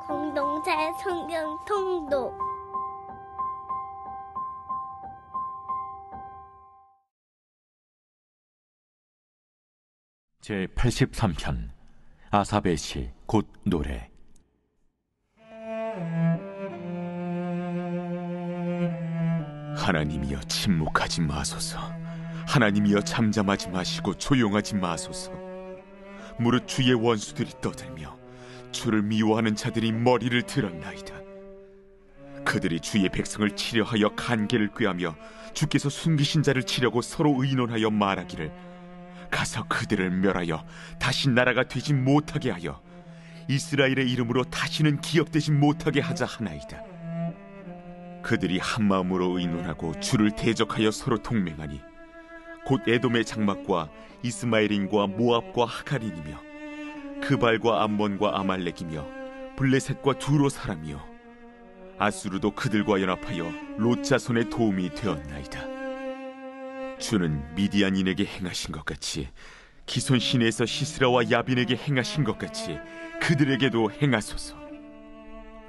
공동체 성경 통독 제83편 아삽의 시 곧 노래. 하나님이여 침묵하지 마소서. 하나님이여 잠잠하지 마시고 조용하지 마소서. 무릇 주의 원수들이 떠들며 주를 미워하는 자들이 머리를 들었나이다. 그들이 주의 백성을 치려하여 간계를 꾀하며 주께서 숨기신 자를 치려고 서로 의논하여 말하기를 가서 그들을 멸하여 다시 나라가 되지 못하게 하여 이스라엘의 이름으로 다시는 기억되지 못하게 하자 하나이다. 그들이 한마음으로 의논하고 주를 대적하여 서로 동맹하니 곧 에돔의 장막과 이스마엘인과 모압과 하갈인이며 그발과 암몬과 아말렉이며 블레셋과 두로 사람이요 아수르도 그들과 연합하여 롯 자손의 도움이 되었나이다. 주는 미디안인에게 행하신 것 같이 기손 시내에서 시스라와 야빈에게 행하신 것 같이 그들에게도 행하소서.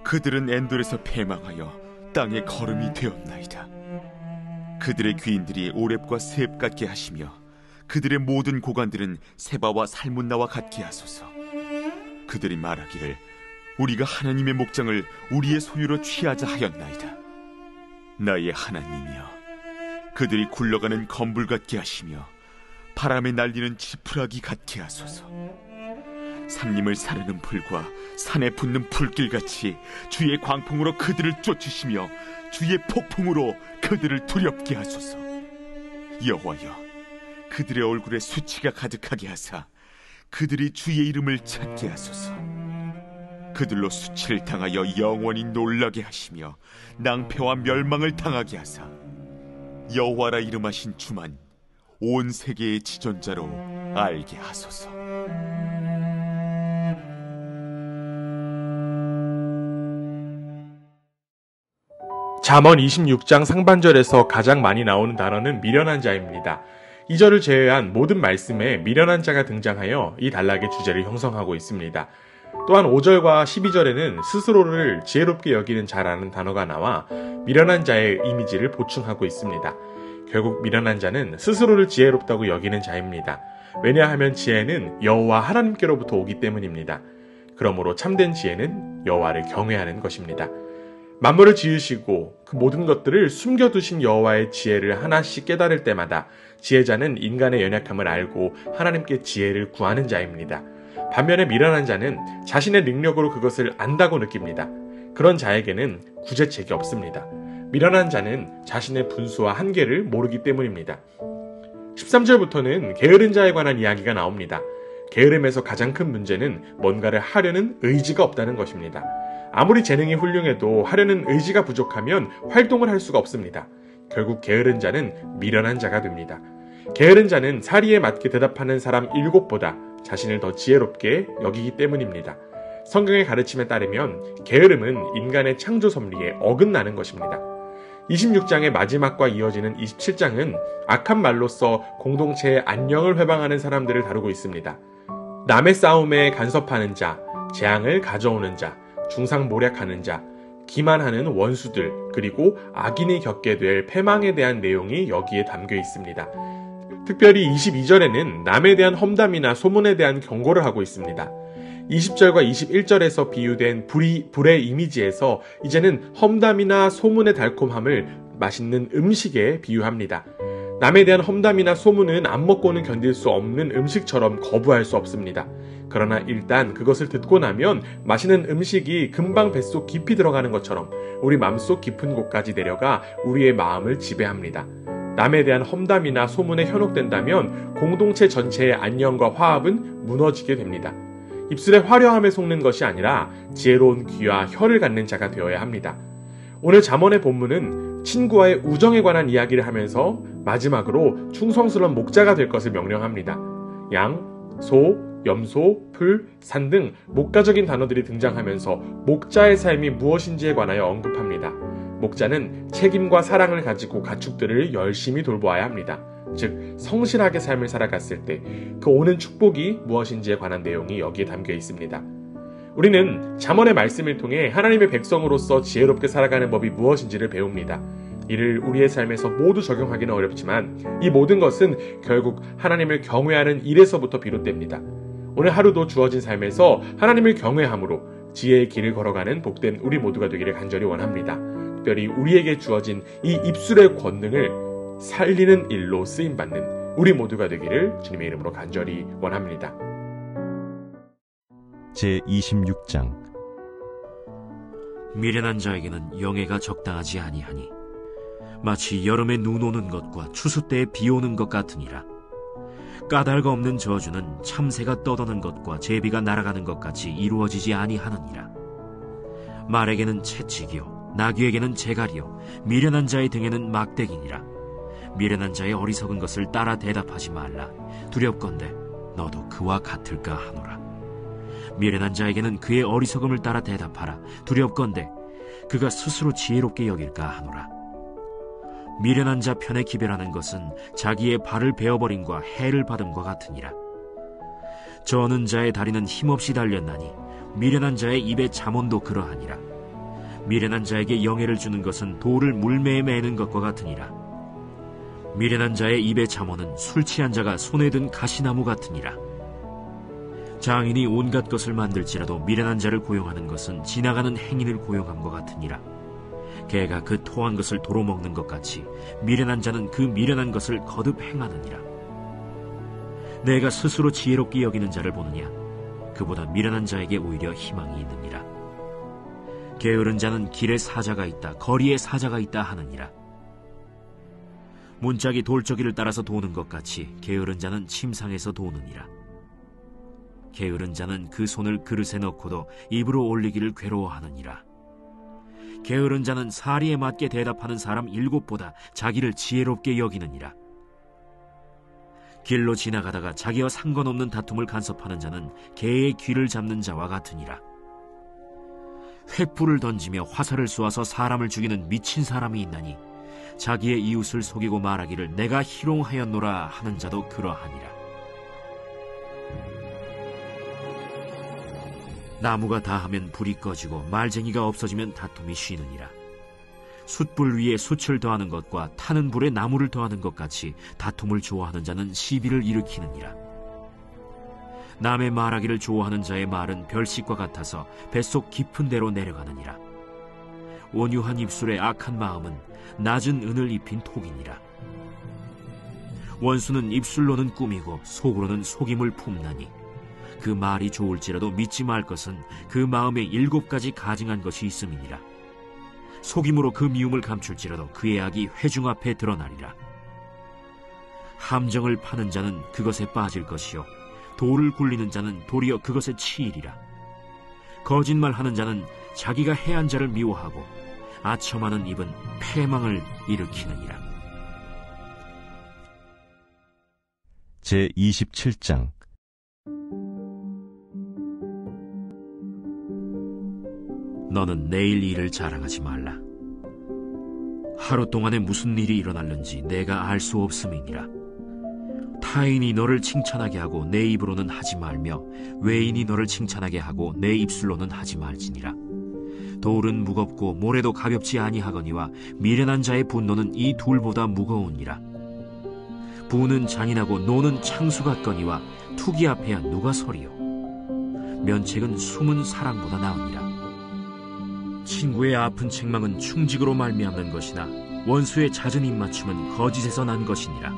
그들은 엔돌에서 패망하여 땅의 거름이 되었나이다. 그들의 귀인들이 오렙과 스앱 같게 하시며 그들의 모든 고관들은 세바와 살문나와 같게 하소서. 그들이 말하기를 우리가 하나님의 목장을 우리의 소유로 취하자 하였나이다. 나의 하나님이여, 그들이 굴러가는 건불 같게 하시며 바람에 날리는 지푸라기 같게 하소서. 산림을 사르는 불과 산에 붙는 불길같이 주의 광풍으로 그들을 쫓으시며 주의 폭풍으로 그들을 두렵게 하소서. 여호와여, 그들의 얼굴에 수치가 가득하게 하사 그들이 주의 이름을 찾게 하소서. 그들로 수치를 당하여 영원히 놀라게 하시며 낭패와 멸망을 당하게 하사 여호와라 이름하신 주만 온 세계의 지존자로 알게 하소서. 잠언 26장 상반절에서 가장 많이 나오는 단어는 미련한 자입니다. 이 절을 제외한 모든 말씀에 미련한 자가 등장하여 이 단락의 주제를 형성하고 있습니다. 또한 5절과 12절에는 스스로를 지혜롭게 여기는 자라는 단어가 나와 미련한 자의 이미지를 보충하고 있습니다. 결국 미련한 자는 스스로를 지혜롭다고 여기는 자입니다. 왜냐하면 지혜는 여호와 하나님께로부터 오기 때문입니다. 그러므로 참된 지혜는 여호와를 경외하는 것입니다. 만물을 지으시고 그 모든 것들을 숨겨두신 여호와의 지혜를 하나씩 깨달을 때마다 지혜자는 인간의 연약함을 알고 하나님께 지혜를 구하는 자입니다. 반면에 미련한 자는 자신의 능력으로 그것을 안다고 느낍니다. 그런 자에게는 구제책이 없습니다. 미련한 자는 자신의 분수와 한계를 모르기 때문입니다. 13절부터는 게으른 자에 관한 이야기가 나옵니다. 게으름에서 가장 큰 문제는 뭔가를 하려는 의지가 없다는 것입니다. 아무리 재능이 훌륭해도 하려는 의지가 부족하면 활동을 할 수가 없습니다. 결국 게으른 자는 미련한 자가 됩니다. 게으른 자는 사리에 맞게 대답하는 사람 7보다 자신을 더 지혜롭게 여기기 때문입니다. 성경의 가르침에 따르면 게으름은 인간의 창조 섭리에 어긋나는 것입니다. 26장의 마지막과 이어지는 27장은 악한 말로써 공동체의 안녕을 회방하는 사람들을 다루고 있습니다. 남의 싸움에 간섭하는 자, 재앙을 가져오는 자, 중상모략하는 자, 기만하는 원수들, 그리고 악인이 겪게 될 패망에 대한 내용이 여기에 담겨 있습니다. 특별히 22절에는 남에 대한 험담이나 소문에 대한 경고를 하고 있습니다. 20절과 21절에서 비유된 불의 이미지에서 이제는 험담이나 소문의 달콤함을 맛있는 음식에 비유합니다. 남에 대한 험담이나 소문은 안 먹고는 견딜 수 없는 음식처럼 거부할 수 없습니다. 그러나 일단 그것을 듣고 나면 맛있는 음식이 금방 뱃속 깊이 들어가는 것처럼 우리 마음속 깊은 곳까지 내려가 우리의 마음을 지배합니다. 남에 대한 험담이나 소문에 현혹된다면 공동체 전체의 안녕과 화합은 무너지게 됩니다. 입술의 화려함에 속는 것이 아니라 지혜로운 귀와 혀를 갖는 자가 되어야 합니다. 오늘 잠언의 본문은 친구와의 우정에 관한 이야기를 하면서 마지막으로 충성스러운 목자가 될 것을 명령합니다. 양, 소, 염소, 풀, 산 등 목가적인 단어들이 등장하면서 목자의 삶이 무엇인지에 관하여 언급합니다. 목자는 책임과 사랑을 가지고 가축들을 열심히 돌보아야 합니다. 즉 성실하게 삶을 살아갔을 때 그 오는 축복이 무엇인지에 관한 내용이 여기에 담겨 있습니다. 우리는 잠언의 말씀을 통해 하나님의 백성으로서 지혜롭게 살아가는 법이 무엇인지를 배웁니다. 이를 우리의 삶에서 모두 적용하기는 어렵지만 이 모든 것은 결국 하나님을 경외하는 일에서부터 비롯됩니다. 오늘 하루도 주어진 삶에서 하나님을 경외함으로 지혜의 길을 걸어가는 복된 우리 모두가 되기를 간절히 원합니다. 특별히 우리에게 주어진 이 입술의 권능을 살리는 일로 쓰임받는 우리 모두가 되기를 주님의 이름으로 간절히 원합니다. 제26장 미련한 자에게는 영예가 적당하지 아니하니 마치 여름에 눈 오는 것과 추수 때에 비 오는 것 같으니라. 까닭 없는 저주는 참새가 떠도는 것과 제비가 날아가는 것 같이 이루어지지 아니하느니라. 말에게는 채찍이요 나귀에게는 재갈이요 미련한 자의 등에는 막대기니라. 미련한 자의 어리석은 것을 따라 대답하지 말라. 두렵건대 너도 그와 같을까 하노라. 미련한 자에게는 그의 어리석음을 따라 대답하라. 두렵건대 그가 스스로 지혜롭게 여길까 하노라. 미련한 자 편에 기별하는 것은 자기의 발을 베어버림과 해를 받음과 같으니라. 저는 자의 다리는 힘없이 달렸나니 미련한 자의 입에 잠언도 그러하니라. 미련한 자에게 영예를 주는 것은 돌을 물매에 매는 것과 같으니라. 미련한 자의 입에 잠언은 술 취한 자가 손에 든 가시나무 같으니라. 장인이 온갖 것을 만들지라도 미련한 자를 고용하는 것은 지나가는 행인을 고용함과 같으니라. 개가 그 토한 것을 도로 먹는 것 같이 미련한 자는 그 미련한 것을 거듭 행하느니라. 내가 스스로 지혜롭게 여기는 자를 보느냐? 그보다 미련한 자에게 오히려 희망이 있느니라. 게으른 자는 길에 사자가 있다, 거리에 사자가 있다 하느니라. 문짝이 돌저기를 따라서 도는 것 같이 게으른 자는 침상에서 도느니라. 게으른 자는 그 손을 그릇에 넣고도 입으로 올리기를 괴로워하느니라. 게으른 자는 사리에 맞게 대답하는 사람 7보다 자기를 지혜롭게 여기느니라. 길로 지나가다가 자기와 상관없는 다툼을 간섭하는 자는 개의 귀를 잡는 자와 같으니라. 횃불을 던지며 화살을 쏘아서 사람을 죽이는 미친 사람이 있나니 자기의 이웃을 속이고 말하기를 내가 희롱하였노라 하는 자도 그러하니라. 나무가 다하면 불이 꺼지고 말쟁이가 없어지면 다툼이 쉬느니라. 숯불 위에 숯을 더하는 것과 타는 불에 나무를 더하는 것 같이 다툼을 좋아하는 자는 시비를 일으키느니라. 남의 말하기를 좋아하는 자의 말은 별식과 같아서 뱃속 깊은 데로 내려가느니라. 온유한 입술의 악한 마음은 낮은 은을 입힌 톡이니라. 원수는 입술로는 꾸미고 속으로는 속임을 품나니 그 말이 좋을지라도 믿지 말 것은 그 마음에 7가지 가증한 것이 있음이니라. 속임으로 그 미움을 감출지라도 그의 악이 회중 앞에 드러나리라. 함정을 파는 자는 그것에 빠질 것이요 돌을 굴리는 자는 도리어 그것에 치이리라. 거짓말하는 자는 자기가 해한 자를 미워하고 아첨하는 입은 패망을 일으키느니라. 제27장 너는 내일 일을 자랑하지 말라. 하루 동안에 무슨 일이 일어날는지 내가 알 수 없음이니라. 타인이 너를 칭찬하게 하고 내 입으로는 하지 말며 외인이 너를 칭찬하게 하고 내 입술로는 하지 말지니라. 돌은 무겁고 모래도 가볍지 아니하거니와 미련한 자의 분노는 이 둘보다 무거우니라. 부는 잔인하고 노는 창수 같거니와 투기 앞에야 누가 서리요. 면책은 숨은 사랑보다 나으니라. 친구의 아픈 책망은 충직으로 말미암는 것이나 원수의 잦은 입맞춤은 거짓에서 난 것이니라.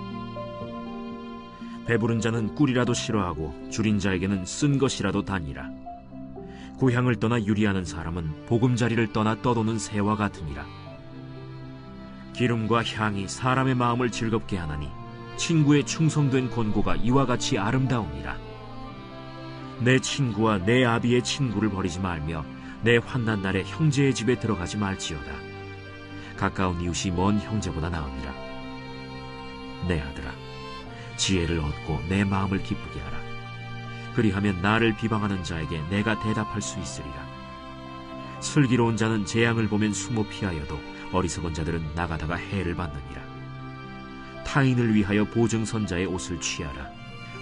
배부른 자는 꿀이라도 싫어하고 줄인 자에게는 쓴 것이라도 다니라. 고향을 떠나 유리하는 사람은 보금자리를 떠나 떠도는 새와 같으니라. 기름과 향이 사람의 마음을 즐겁게 하나니 친구의 충성된 권고가 이와 같이 아름다우니라. 내 친구와 내 아비의 친구를 버리지 말며 내 환난 날에 형제의 집에 들어가지 말지어다. 가까운 이웃이 먼 형제보다 나으니라. 내 아들아, 지혜를 얻고 내 마음을 기쁘게 하라. 그리하면 나를 비방하는 자에게 내가 대답할 수 있으리라. 슬기로운 자는 재앙을 보면 숨어 피하여도 어리석은 자들은 나가다가 해를 받느니라. 타인을 위하여 보증선자의 옷을 취하라.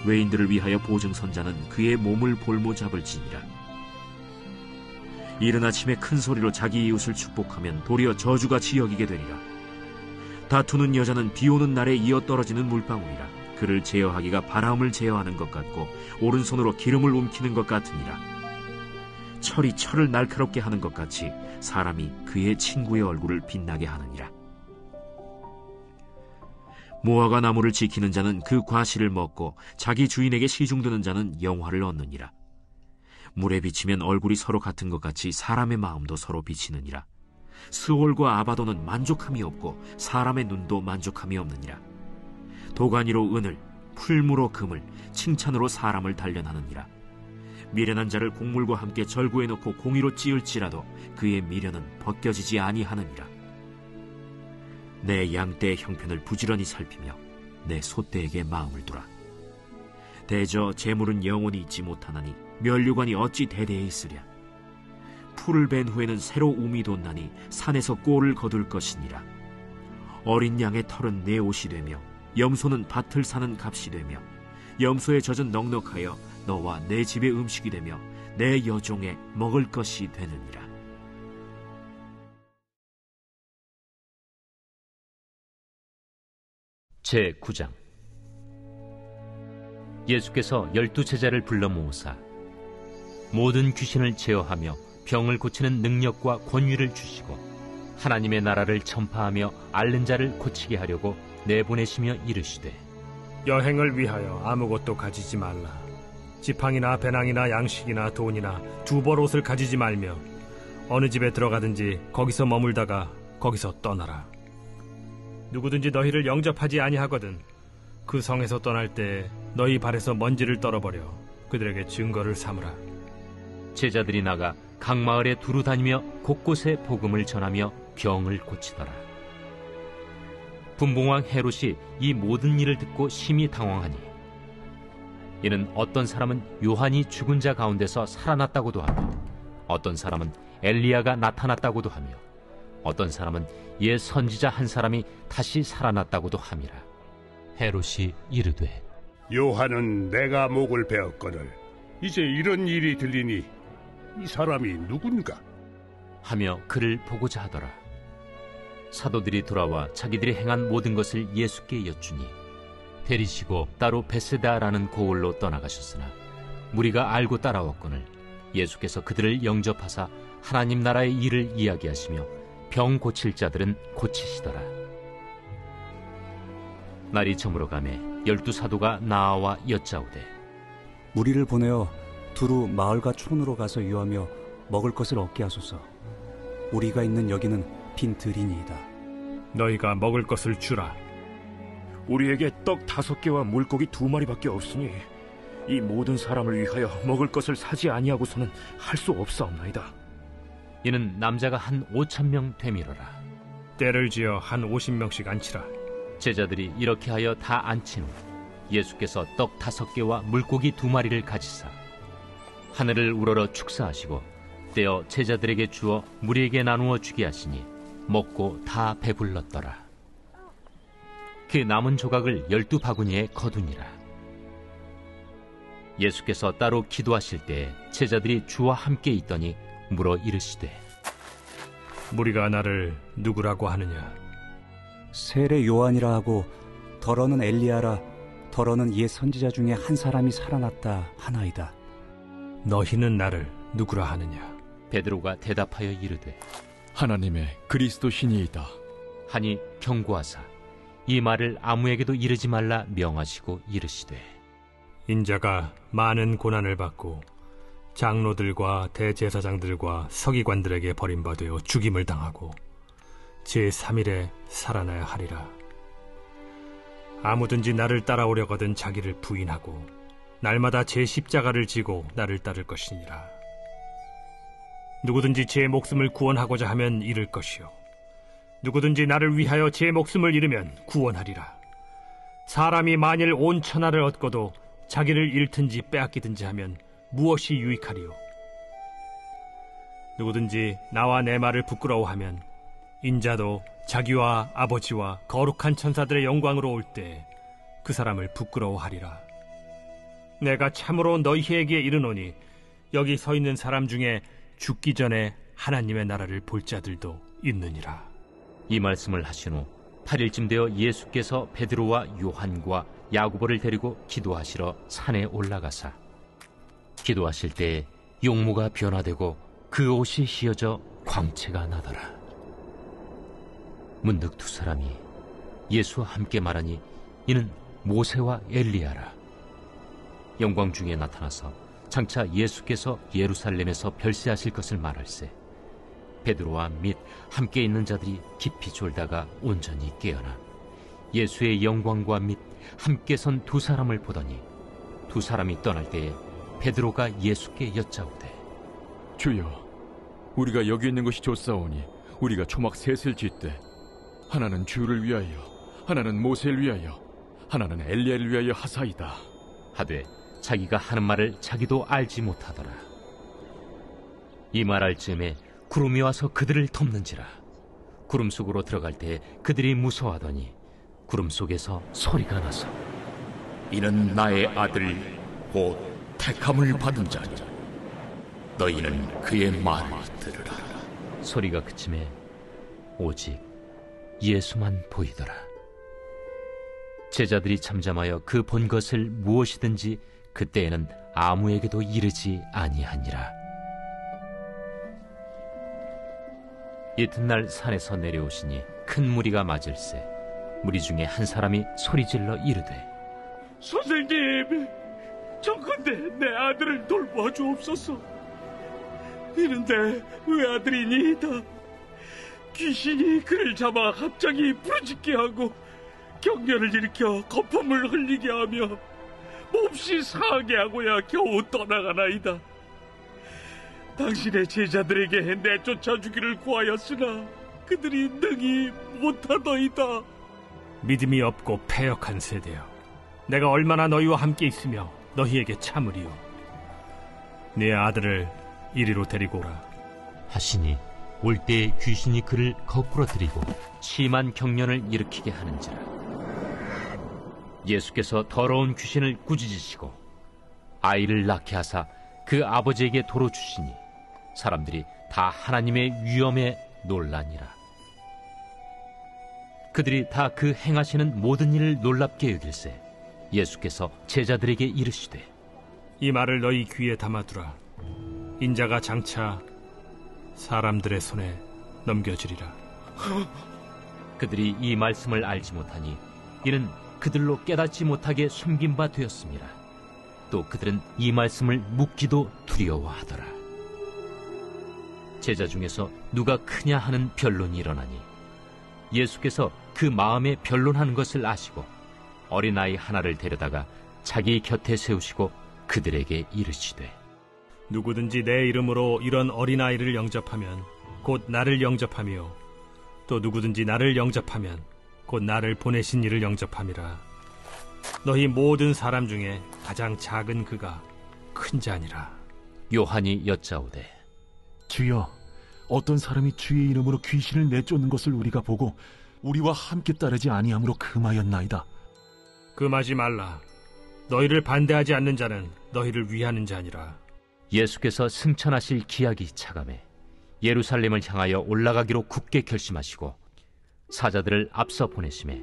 외인들을 위하여 보증선자는 그의 몸을 볼모 잡을지니라. 이른 아침에 큰 소리로 자기 이웃을 축복하면 도리어 저주같이 여기게 되리라. 다투는 여자는 비 오는 날에 이어 떨어지는 물방울이라. 그를 제어하기가 바람을 제어하는 것 같고 오른손으로 기름을 움키는 것 같으니라. 철이 철을 날카롭게 하는 것 같이 사람이 그의 친구의 얼굴을 빛나게 하느니라. 무화과 나무를 지키는 자는 그 과실을 먹고 자기 주인에게 시중드는 자는 영화를 얻느니라. 물에 비치면 얼굴이 서로 같은 것 같이 사람의 마음도 서로 비치느니라. 스올과 아바도는 만족함이 없고 사람의 눈도 만족함이 없느니라. 도가니로 은을, 풀무로 금을, 칭찬으로 사람을 단련하느니라. 미련한 자를 곡물과 함께 절구해 놓고 공의로 찌을지라도 그의 미련은 벗겨지지 아니하느니라. 내 양떼의 형편을 부지런히 살피며 내 소떼에게 마음을 두라. 대저 재물은 영원히 있지 못하나니 면류관이 어찌 대대에 있으랴. 풀을 벤 후에는 새로 움이 돋나니 산에서 꼴을 거둘 것이니라. 어린 양의 털은 내 옷이 되며 염소는 밭을 사는 값이 되며 염소의 젖은 넉넉하여 너와 내 집의 음식이 되며 내 여종의 먹을 것이 되느니라. 제9장. 예수께서 12제자를 불러 모으사 모든 귀신을 제어하며 병을 고치는 능력과 권위를 주시고 하나님의 나라를 전파하며 앓는 자를 고치게 하려고 내보내시며 이르시되, 여행을 위하여 아무것도 가지지 말라. 지팡이나 배낭이나 양식이나 돈이나 두벌옷을 가지지 말며 어느 집에 들어가든지 거기서 머물다가 거기서 떠나라. 누구든지 너희를 영접하지 아니하거든 그 성에서 떠날 때 너희 발에서 먼지를 떨어버려 그들에게 증거를 삼으라. 제자들이 나가 각 마을에 두루 다니며 곳곳에 복음을 전하며 병을 고치더라. 분봉왕 헤롯이 이 모든 일을 듣고 심히 당황하니 이는 어떤 사람은 요한이 죽은 자 가운데서 살아났다고도 하고 어떤 사람은 엘리야가 나타났다고도 하며 어떤 사람은 옛 선지자 한 사람이 다시 살아났다고도 함이라. 헤롯이 이르되, 요한은 내가 목을 베었거늘 이제 이런 일이 들리니 이 사람이 누군가 하며 그를 보고자 하더라. 사도들이 돌아와 자기들이 행한 모든 것을 예수께 여쭈니 데리시고 따로 베세다라는 고을로 떠나가셨으나 무리가 알고 따라왔거늘 예수께서 그들을 영접하사 하나님 나라의 일을 이야기하시며 병 고칠 자들은 고치시더라. 날이 저물어가매 12사도가 나아와 여짜오되, 무리를 보내어 두루 마을과 촌으로 가서 유하며 먹을 것을 얻게 하소서. 우리가 있는 여기는 빈 들이니이다. 너희가 먹을 것을 주라. 우리에게 떡 5개와 물고기 2마리밖에 없으니 이 모든 사람을 위하여 먹을 것을 사지 아니하고서는 할 수 없사옵나이다. 이는 남자가 한 5,000명 되밀어라. 때를 지어 한 50명씩 앉히라. 제자들이 이렇게 하여 다 앉힌 후 예수께서 떡 5개와 물고기 2마리를 가지사 하늘을 우러러 축사하시고 떼어 제자들에게 주어 무리에게 나누어 주게 하시니 먹고 다 배불렀더라. 그 남은 조각을 12바구니에 거두니라. 예수께서 따로 기도하실 때 제자들이 주와 함께 있더니 물어 이르시되, 무리가 나를 누구라고 하느냐? 세례 요한이라 하고 더러는 엘리야라, 더러는 옛 선지자 중에 한 사람이 살아났다 하나이다. 너희는 나를 누구라 하느냐? 베드로가 대답하여 이르되, 하나님의 그리스도 신이이다 하니 경고하사 이 말을 아무에게도 이르지 말라 명하시고 이르시되, 인자가 많은 고난을 받고 장로들과 대제사장들과 서기관들에게 버림받아 죽임을 당하고 제3일에 살아나야 하리라. 아무든지 나를 따라오려거든 자기를 부인하고 날마다 제 십자가를 지고 나를 따를 것이니라. 누구든지 제 목숨을 구원하고자 하면 잃을 것이요 누구든지 나를 위하여 제 목숨을 잃으면 구원하리라. 사람이 만일 온 천하를 얻고도 자기를 잃든지 빼앗기든지 하면 무엇이 유익하리요? 누구든지 나와 내 말을 부끄러워하면 인자도 자기와 아버지와 거룩한 천사들의 영광으로 올 때 그 사람을 부끄러워하리라. 내가 참으로 너희에게 이르노니 여기 서 있는 사람 중에 죽기 전에 하나님의 나라를 볼 자들도 있느니라. 이 말씀을 하신 후 8일쯤 되어 예수께서 베드로와 요한과 야고보를 데리고 기도하시러 산에 올라가사 기도하실 때에 용모가 변화되고 그 옷이 휘어져 광채가 나더라. 문득 두 사람이 예수와 함께 말하니 이는 모세와 엘리야라. 영광 중에 나타나서 장차 예수께서 예루살렘에서 별세하실 것을 말할세 베드로와 및 함께 있는 자들이 깊이 졸다가 온전히 깨어나 예수의 영광과 및 함께 선 두 사람을 보더니 두 사람이 떠날 때에 베드로가 예수께 여짜오되 주여, 우리가 여기 있는 것이 좋사오니 우리가 초막 셋을 짓되 하나는 주를 위하여, 하나는 모세를 위하여, 하나는 엘리야를 위하여 하사이다 하되 자기가 하는 말을 자기도 알지 못하더라. 이 말할 즈음에 구름이 와서 그들을 덮는지라. 구름 속으로 들어갈 때 그들이 무서워하더니 구름 속에서 소리가 나서 이는 나의 아들 곧 택함을 받은 자니 너희는 그의 말을 들으라. 소리가 그침에 오직 예수만 보이더라. 제자들이 잠잠하여 그 본 것을 무엇이든지 그때에는 아무에게도 이르지 아니하니라. 이튿날 산에서 내려오시니 큰 무리가 맞을세 무리 중에 한 사람이 소리질러 이르되 선생님, 정컨대 내 아들을 돌보아 주옵소서. 이는 내 외아들이니이다. 귀신이 그를 잡아 갑자기 부르짖게 하고 격렬을 일으켜 거품을 흘리게 하며 몹시 상하게 하고야 겨우 떠나가나이다. 당신의 제자들에게 내쫓아 주기를 구하였으나 그들이 능히 못하더이다. 믿음이 없고 패역한 세대여, 내가 얼마나 너희와 함께 있으며 너희에게 참으리요. 네 아들을 이리로 데리고 오라 하시니 올 때에 귀신이 그를 거꾸로 들이고 심한 경련을 일으키게 하는지라. 예수께서 더러운 귀신을 꾸짖으시고 아이를 낳게 하사 그 아버지에게 도로 주시니 사람들이 다 하나님의 위엄에 놀라니라. 그들이 다 그 행하시는 모든 일을 놀랍게 여길세 예수께서 제자들에게 이르시되 이 말을 너희 귀에 담아두라. 인자가 장차 사람들의 손에 넘겨지리라. 그들이 이 말씀을 알지 못하니 이는 그들로 깨닫지 못하게 숨긴 바 되었습니다. 또 그들은 이 말씀을 묻기도 두려워하더라. 제자 중에서 누가 크냐 하는 변론이 일어나니 예수께서 그 마음에 변론하는 것을 아시고 어린아이 하나를 데려다가 자기 곁에 세우시고 그들에게 이르시되 누구든지 내 이름으로 이런 어린아이를 영접하면 곧 나를 영접하며 또 누구든지 나를 영접하면 곧 나를 보내신 이를 영접함이라. 너희 모든 사람 중에 가장 작은 그가 큰 자니라. 요한이 여짜오되 주여, 어떤 사람이 주의 이름으로 귀신을 내쫓는 것을 우리가 보고 우리와 함께 따르지 아니함으로 금하였나이다. 금하지 말라. 너희를 반대하지 않는 자는 너희를 위하는 자니라. 예수께서 승천하실 기약이 차감해 예루살렘을 향하여 올라가기로 굳게 결심하시고 사자들을 앞서 보내심에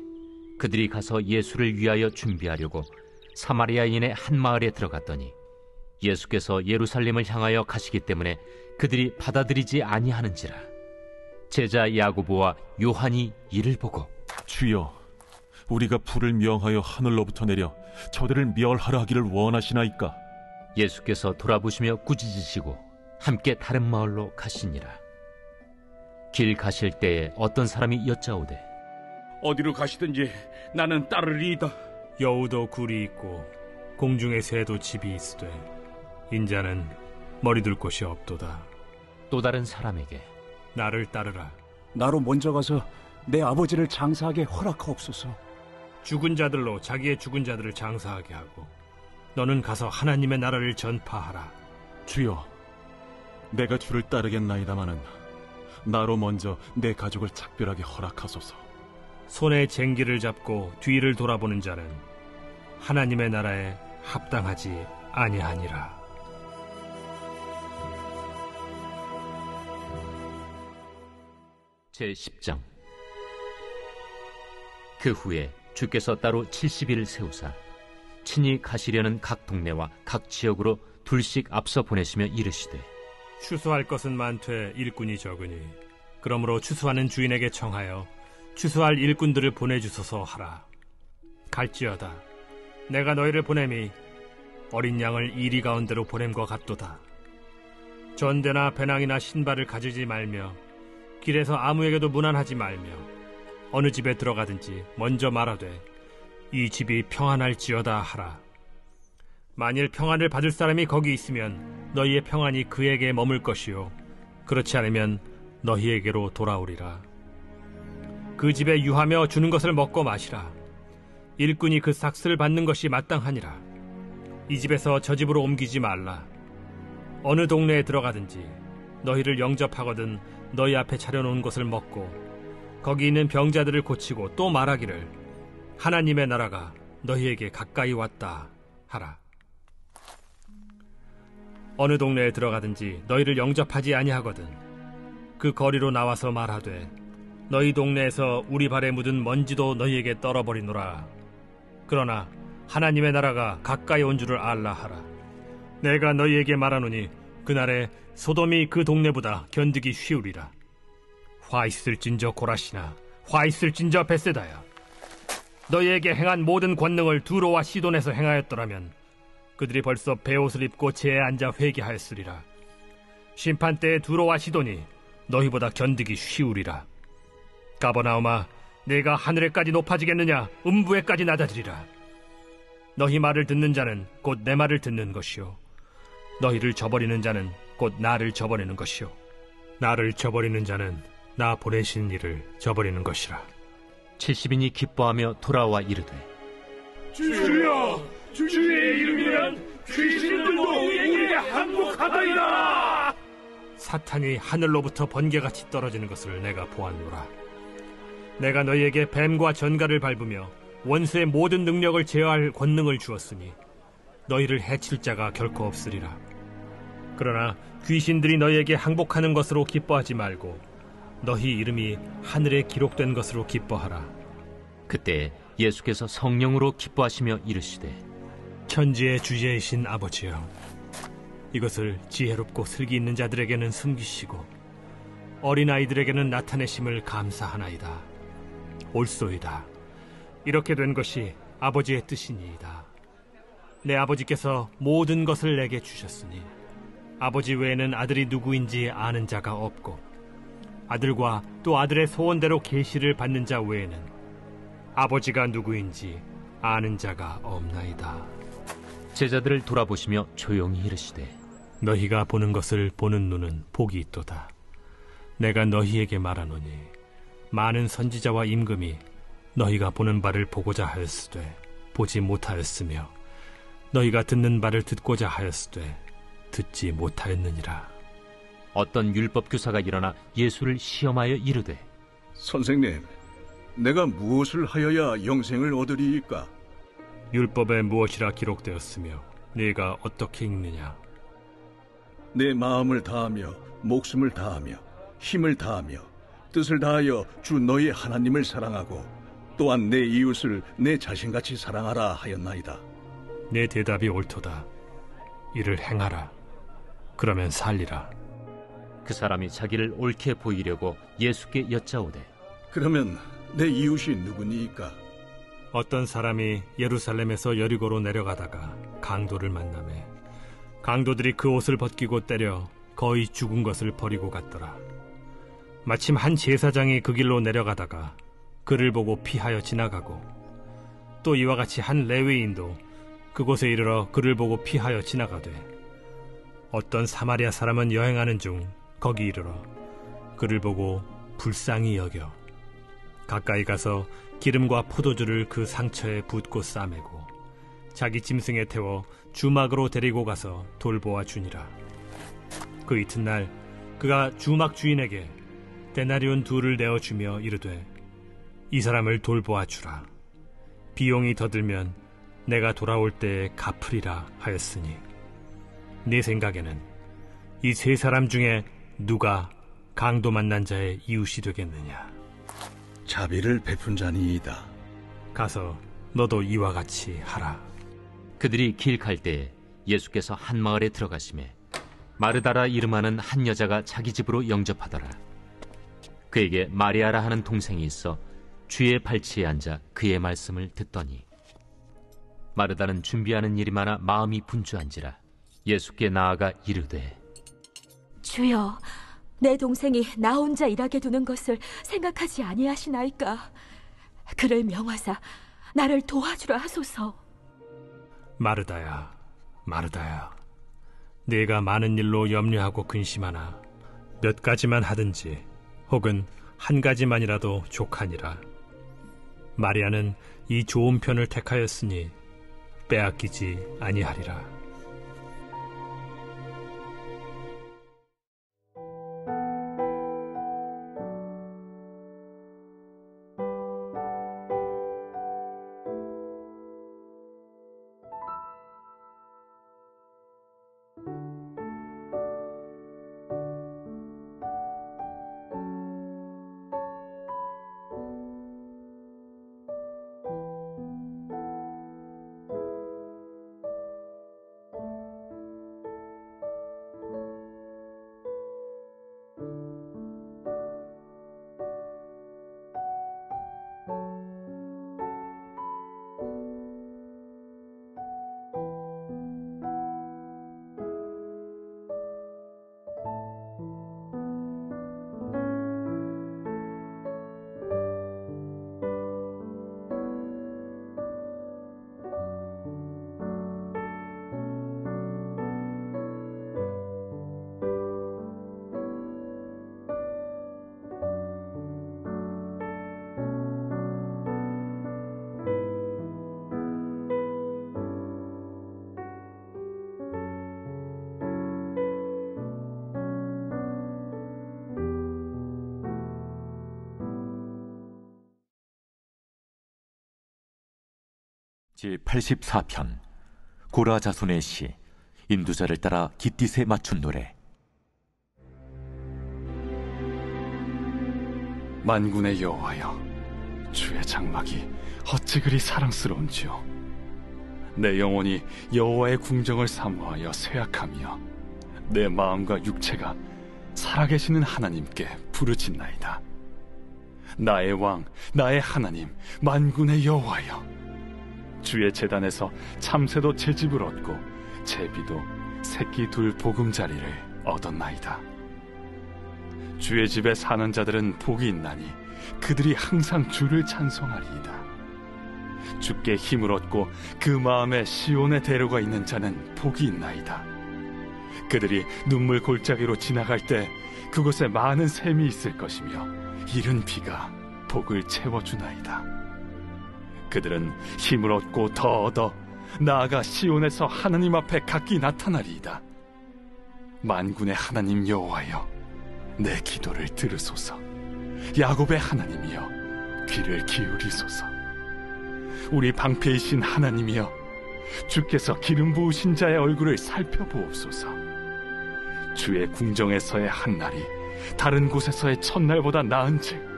그들이 가서 예수를 위하여 준비하려고 사마리아인의 한 마을에 들어갔더니 예수께서 예루살렘을 향하여 가시기 때문에 그들이 받아들이지 아니하는지라. 제자 야고보와 요한이 이를 보고 주여, 우리가 불을 명하여 하늘로부터 내려 저들을 멸하라 하기를 원하시나이까? 예수께서 돌아보시며 꾸짖으시고 함께 다른 마을로 가시니라. 길 가실 때에 어떤 사람이 여짜오되 어디로 가시든지 나는 따르리이다. 여우도 굴이 있고 공중의 새도 집이 있으되 인자는 머리둘 곳이 없도다. 또 다른 사람에게 나를 따르라. 나로 먼저 가서 내 아버지를 장사하게 허락하옵소서. 죽은 자들로 자기의 죽은 자들을 장사하게 하고 너는 가서 하나님의 나라를 전파하라. 주여, 내가 주를 따르겠나이다마는 나로 먼저 내 가족을 작별하게 허락하소서. 손에 쟁기를 잡고 뒤를 돌아보는 자는 하나님의 나라에 합당하지 아니하니라. 제10장. 그 후에 주께서 따로 70일을 세우사 친히 가시려는 각 동네와 각 지역으로 둘씩 앞서 보내시며 이르시되, 추수할 것은 많되 일꾼이 적으니 그러므로 추수하는 주인에게 청하여 추수할 일꾼들을 보내주소서 하라. 갈지어다 내가 너희를 보냄이 어린 양을 이리 가운데로 보냄과 같도다. 전대나 배낭이나 신발을 가지지 말며 길에서 아무에게도 문안하지 말며 어느 집에 들어가든지 먼저 말하되 이 집이 평안할지어다 하라. 만일 평안을 받을 사람이 거기 있으면 너희의 평안이 그에게 머물 것이요 그렇지 않으면 너희에게로 돌아오리라. 그 집에 유하며 주는 것을 먹고 마시라. 일꾼이 그 삭스를 받는 것이 마땅하니라. 이 집에서 저 집으로 옮기지 말라. 어느 동네에 들어가든지 너희를 영접하거든 너희 앞에 차려놓은 것을 먹고 거기 있는 병자들을 고치고 또 말하기를 하나님의 나라가 너희에게 가까이 왔다 하라. 어느 동네에 들어가든지 너희를 영접하지 아니하거든 그 거리로 나와서 말하되 너희 동네에서 우리 발에 묻은 먼지도 너희에게 떨어버리노라. 그러나 하나님의 나라가 가까이 온 줄을 알라 하라. 내가 너희에게 말하노니 그날에 소돔이 그 동네보다 견디기 쉬우리라. 화 있을진저 고라시나 화 있을진저 벳세다야. 너희에게 행한 모든 권능을 두로와 시돈에서 행하였더라면 그들이 벌써 베옷을 입고 제에 앉아 회개하였으리라. 심판때에 두로와 시돈이 너희보다 견디기 쉬우리라. 가버나움아 내가 하늘에까지 높아지겠느냐 음부에까지 낮아지리라. 너희 말을 듣는 자는 곧 내 말을 듣는 것이요 너희를 저버리는 자는 곧 나를 저버리는 것이요 나를 저버리는 자는 나 보내신 이를 저버리는 것이라. 70인이 기뻐하며 돌아와 이르되, 주여, 주의 이름이면 귀신들도 우리에게 항복하다이다. 사탄이 하늘로부터 번개같이 떨어지는 것을 내가 보았노라. 내가 너희에게 뱀과 전갈을 밟으며 원수의 모든 능력을 제어할 권능을 주었으니 너희를 해칠 자가 결코 없으리라. 그러나 귀신들이 너희에게 항복하는 것으로 기뻐하지 말고 너희 이름이 하늘에 기록된 것으로 기뻐하라. 그때 예수께서 성령으로 기뻐하시며 이르시되, 천지의 주제이신 아버지여, 이것을 지혜롭고 슬기 있는 자들에게는 숨기시고 어린아이들에게는 나타내심을 감사하나이다. 옳소이다. 이렇게 된 것이 아버지의 뜻이니이다. 내 아버지께서 모든 것을 내게 주셨으니 아버지 외에는 아들이 누구인지 아는 자가 없고 아들과 또 아들의 소원대로 계시를 받는 자 외에는 아버지가 누구인지 아는 자가 없나이다. 제자들을 돌아보시며 조용히 이르시되, 너희가 보는 것을 보는 눈은 복이 있도다. 내가 너희에게 말하노니 많은 선지자와 임금이 너희가 보는 바를 보고자 하였으되 보지 못하였으며 너희가 듣는 바를 듣고자 하였으되 듣지 못하였느니라. 어떤 율법 교사가 일어나 예수를 시험하여 이르되, 선생님, 내가 무엇을 하여야 영생을 얻으리이까? 율법에 무엇이라 기록되었으며 네가 어떻게 읽느냐? 내 마음을 다하며 목숨을 다하며 힘을 다하며 뜻을 다하여 주 너희 하나님을 사랑하고 또한 내 이웃을 내 자신같이 사랑하라 하였나이다. 내 대답이 옳도다. 이를 행하라. 그러면 살리라. 그 사람이 자기를 옳게 보이려고 예수께 여짜오되, 그러면 내 이웃이 누구니이까? 어떤 사람이 예루살렘에서 여리고로 내려가다가 강도를 만나매 강도들이 그 옷을 벗기고 때려 거의 죽은 것을 버리고 갔더라. 마침 한 제사장이 그 길로 내려가다가 그를 보고 피하여 지나가고 또 이와 같이 한 레위인도 그곳에 이르러 그를 보고 피하여 지나가되 어떤 사마리아 사람은 여행하는 중 거기 이르러 그를 보고 불쌍히 여겨 가까이 가서 기름과 포도주를 그 상처에 붓고 싸매고 자기 짐승에 태워 주막으로 데리고 가서 돌보아 주니라. 그 이튿날 그가 주막 주인에게 데나리온 2를 내어주며 이르되, 이 사람을 돌보아 주라. 비용이 더 들면 내가 돌아올 때에 갚으리라 하였으니 네 생각에는 이 3 사람 중에 누가 강도 만난 자의 이웃이 되겠느냐? 자비를 베푼 자니이다. 가서 너도 이와 같이 하라. 그들이 길 갈 때에 예수께서 한 마을에 들어가시매 마르다라 이름하는 한 여자가 자기 집으로 영접하더라. 그에게 마리아라 하는 동생이 있어 주의 발치에 앉아 그의 말씀을 듣더니 마르다는 준비하는 일이 많아 마음이 분주한지라 예수께 나아가 이르되 주여, 내 동생이 나 혼자 일하게 두는 것을 생각하지 아니하시나이까? 그를 명하사 나를 도와주라 하소서. 마르다야, 마르다야, 네가 많은 일로 염려하고 근심하나 몇 가지만 하든지 혹은 한 가지만이라도 족하니라. 마리아는 이 좋은 편을 택하였으니 빼앗기지 아니하리라. 제84편 고라 자손의 시 인두자를 따라 깃딧에 맞춘 노래. 만군의 여호와여, 주의 장막이 어찌 그리 사랑스러운지요. 내 영혼이 여호와의 궁정을 사모하여 쇠약하며 내 마음과 육체가 살아계시는 하나님께 부르짖나이다. 나의 왕, 나의 하나님, 만군의 여호와여, 주의 제단에서 참새도 제 집을 얻고 제비도 새끼 둘 보금자리를 얻었나이다. 주의 집에 사는 자들은 복이 있나니 그들이 항상 주를 찬송하리이다. 주께 힘을 얻고 그 마음에 시온의 대로가 있는 자는 복이 있나이다. 그들이 눈물 골짜기로 지나갈 때 그곳에 많은 샘이 있을 것이며 이른 비가 복을 채워주나이다. 그들은 힘을 얻고 더 얻어 나아가 시온에서 하나님 앞에 각기 나타나리이다. 만군의 하나님 여호와여, 내 기도를 들으소서. 야곱의 하나님이여, 귀를 기울이소서. 우리 방패이신 하나님이여, 주께서 기름 부으신 자의 얼굴을 살펴보옵소서. 주의 궁정에서의 한날이 다른 곳에서의 첫날보다 나은즉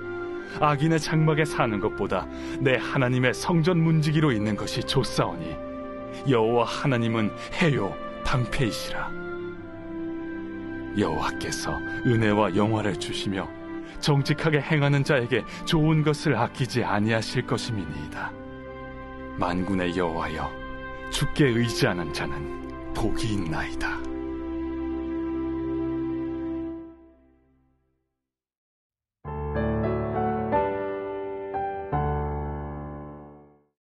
악인의 장막에 사는 것보다 내 하나님의 성전 문지기로 있는 것이 좋사오니 여호와 하나님은 해요 방패이시라. 여호와께서 은혜와 영화를 주시며 정직하게 행하는 자에게 좋은 것을 아끼지 아니하실 것임이니이다. 만군의 여호와여, 주께 의지하는 자는 복이 있나이다.